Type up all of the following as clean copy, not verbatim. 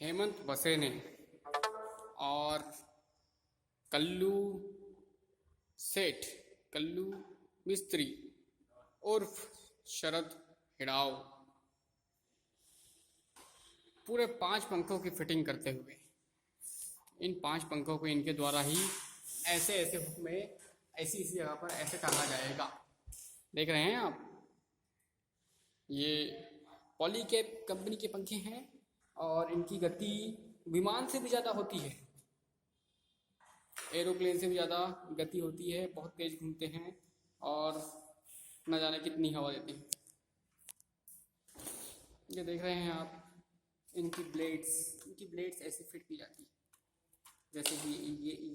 हेमंत बसेने और कल्लू सेठ, कल्लू मिस्त्री उर्फ शरद हिड़ाव पूरे 5 पंखों की फिटिंग करते हुए, इन 5 पंखों को इनके द्वारा ही ऐसे ऐसे हुक में ऐसी ऐसी जगह पर ऐसे टांगा जाएगा। देख रहे हैं आप, ये पॉलीकैब कंपनी के पंखे हैं और इनकी गति विमान से भी ज़्यादा होती है, एरोप्लेन से भी ज़्यादा गति होती है, बहुत तेज घूमते हैं और न जाने कितनी हवा देते हैं। ये देख रहे हैं आप, इनकी ब्लेड्स ऐसे फिट की जाती है जैसे कि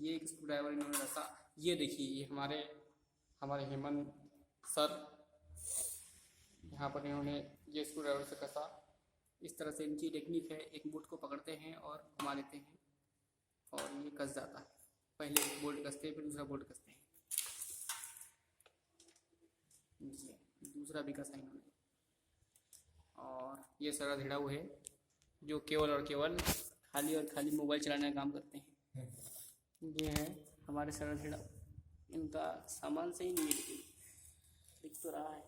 ये एक स्क्रू ड्राइवर इन्होंने रखा। ये देखिए, ये हमारे हेमंत सर यहाँ पर इन्होंने ये स्क्रू ड्राइवर से कसा। इस तरह से इनकी टेक्निक है, एक बोल्ट को पकड़ते हैं और घुमा देते हैं और ये कस जाता है। पहले एक बोल्ट कसते हैं, फिर दूसरा बोल्ट कसते हैं। ये दूसरा भी कसा इन्होंने। और ये शरद हिड़ाऊ है जो केवल और केवल खाली और खाली मोबाइल चलाने का काम करते हैं। ये है हमारे शरद हिड़ाऊ, इनका सामान सही नहीं है लेकिन दिख तो रहा है।